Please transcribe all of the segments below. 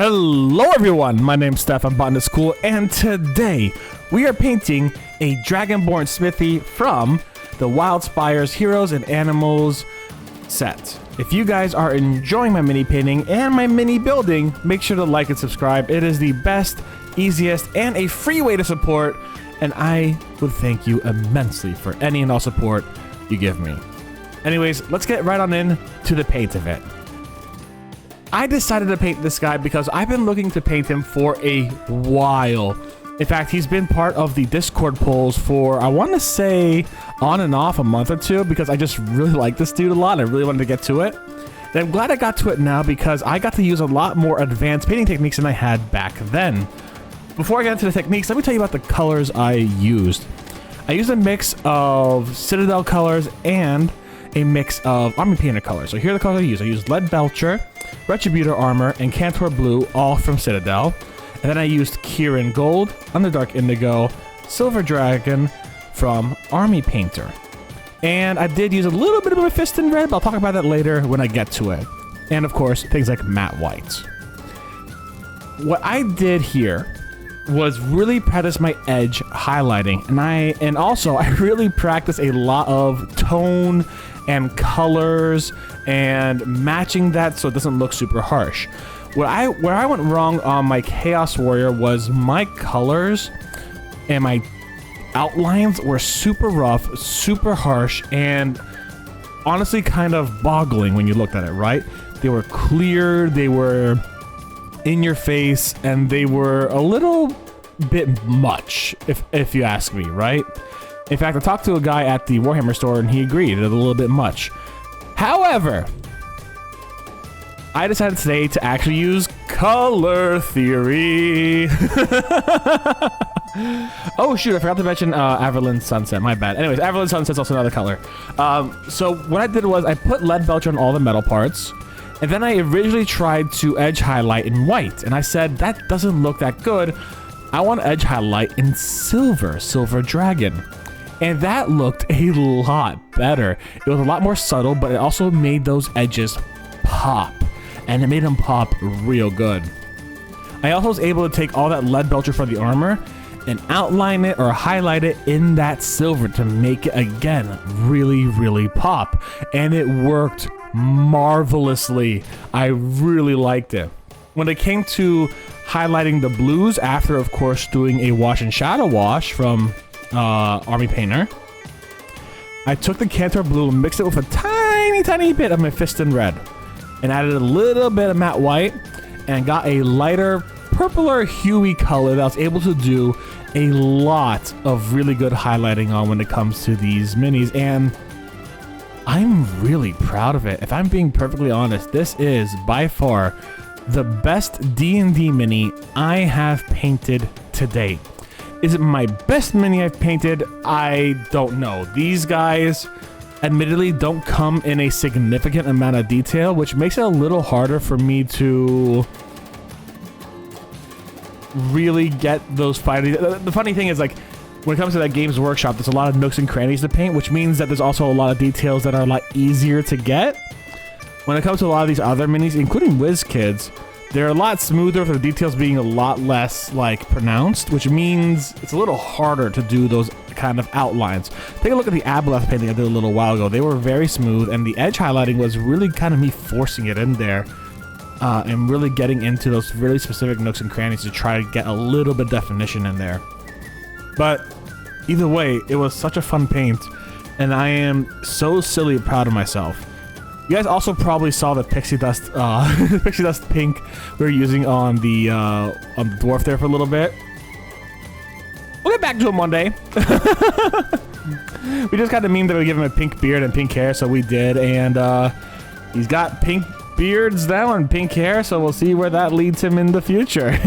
Hello everyone, my name's Steph, I'm Botanist Cool, and today we are painting a Dragonborne Smithy from the Wildspire's Heroes and Animals set. If you guys are enjoying my mini painting and my mini building, make sure to like and subscribe. It is the best, easiest, and a free way to support, and I would thank you immensely for any and all support you give me. Anyways, let's get right on in to the paint of it. I decided to paint this guy because I've been looking to paint him for a while. In fact, he's been part of the Discord polls for, I want to say, on and off a month or two, because I just really like this dude a lot. I really wanted to get to it. And I'm glad I got to it now because I got to use a lot more advanced painting techniques than I had back then. Before I get into the techniques, let me tell you about the colors I used. I used a mix of Citadel colors and a mix of Army Painter colors. So here are the colors I used. I used Lead Belcher, Retributor Armor, and Cantor Blue, all from Citadel. And then I used Kieran Gold, Underdark Indigo, Silver Dragon from Army Painter. And I did use a little bit of a Fist in Red, but I'll talk about that later when I get to it. And of course, things like matte whites. What I did here was really practice my edge highlighting, and also I really practice a lot of tone and colors and matching that so it doesn't look super harsh. Where I went wrong on my Chaos Warrior was my colors and my outlines were super rough, super harsh, and honestly kind of boggling when you looked at it, right? They were clear, they were in your face, and they were a little bit much, if you ask me, right? In fact, I talked to a guy at the Warhammer store and he agreed, it was a little bit much. However, I decided today to actually use color theory. Oh shoot, I forgot to mention Averland Sunset, my bad. Anyways, Averland Sunset's also another color. So what I did was I put Lead Belcher on all the metal parts, and then I originally tried to edge highlight in white, and I said that doesn't look that good. I want to edge highlight in Silver Dragon. And that looked a lot better. It was a lot more subtle, but it also made those edges pop. And it made them pop real good. I also was able to take all that Lead Belcher for the armor and outline it or highlight it in that silver to make it, again, really, really pop. And it worked marvelously. I really liked it. When it came to highlighting the blues, after, of course, doing a wash and shadow wash from Army Painter, I took the Cantor Blue and mixed it with a tiny bit of my Fist in Red and added a little bit of matte white and got a lighter purpler huey color that was able to do a lot of really good highlighting on when it comes to these minis, and I'm really proud of it. If I'm being perfectly honest, this is by far the best D&D mini I have painted to date. Is it my best mini I've painted? I don't know. These guys admittedly don't come in a significant amount of detail, which makes it a little harder for me to really get those fighting. The funny thing is, like, when it comes to that Games Workshop, there's a lot of nooks and crannies to paint, which means that there's also a lot of details that are a lot easier to get. When it comes to a lot of these other minis, including WizKids, they're a lot smoother with the details being a lot less, like, pronounced, which means it's a little harder to do those kind of outlines. Take a look at the Aboleth painting I did a little while ago. They were very smooth, and the edge highlighting was really kind of me forcing it in there and really getting into those really specific nooks and crannies to try to get a little bit of definition in there. But either way, it was such a fun paint, and I am so silly proud of myself. You guys also probably saw the pixie dust pink we were using on the dwarf there for a little bit. We'll get back to him one day. We just got the meme that we give him a pink beard and pink hair, so we did, and he's got pink beards now and pink hair, so we'll see where that leads him in the future.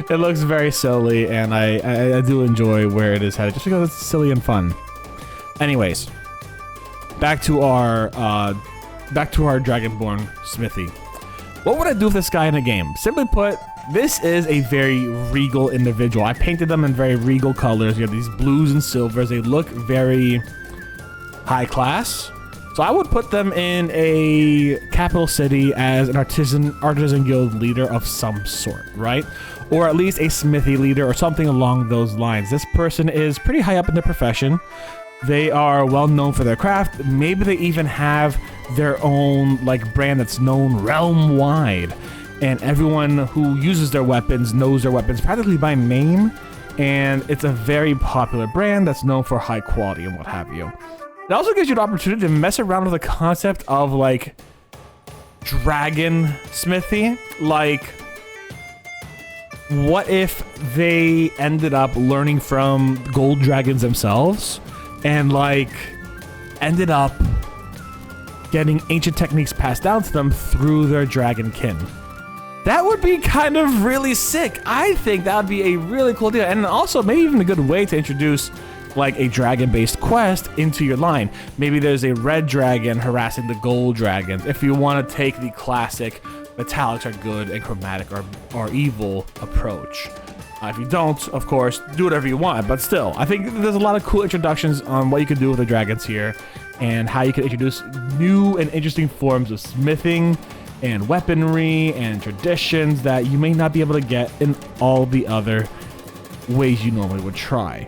It looks very silly, and I do enjoy where it is headed, just because it's silly and fun. Anyways. Back to our Dragonborne Smithy. What would I do with this guy in a game? Simply put, this is a very regal individual. I painted them in very regal colors. You have these blues and silvers. They look very high class. So I would put them in a capital city as an artisan guild leader of some sort, right? Or at least a smithy leader or something along those lines. This person is pretty high up in their profession. They are well known for their craft. Maybe they even have their own like brand that's known realm wide, and everyone who uses their weapons knows their weapons practically by name, and it's a very popular brand that's known for high quality and what have you. It also gives you the opportunity to mess around with the concept of like dragon smithy. Like, what if they ended up learning from gold dragons themselves and like ended up getting ancient techniques passed down to them through their dragon kin? That would be kind of really sick. I think that would be a really cool deal, and also maybe even a good way to introduce like a dragon-based quest into your line. Maybe there's a red dragon harassing the gold dragons. If you want to take the classic metallics are good and chromatic are evil approach. If you don't, of course, do whatever you want, but still, I think there's a lot of cool introductions on what you can do with the dragons here and how you can introduce new and interesting forms of smithing and weaponry and traditions that you may not be able to get in all the other ways you normally would try.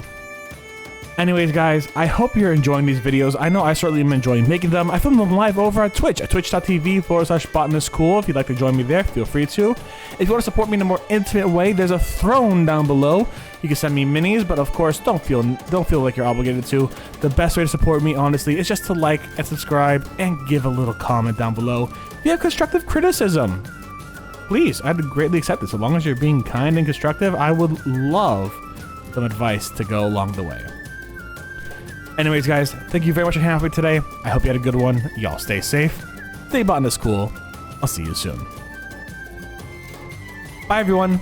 Anyways, guys, I hope you're enjoying these videos. I know I certainly am enjoying making them. I film them live over at Twitch, at twitch.tv/Botanist Cool. If you'd like to join me there, feel free to. If you want to support me in a more intimate way, there's a throne down below. You can send me minis, but of course, don't feel like you're obligated to. The best way to support me, honestly, is just to like and subscribe and give a little comment down below. If you have constructive criticism, please, I'd greatly accept it. So long as you're being kind and constructive, I would love some advice to go along the way. Anyways, guys, thank you very much for hanging out with me today. I hope you had a good one. Y'all stay safe. Stay Botanist Cool. I'll see you soon. Bye, everyone.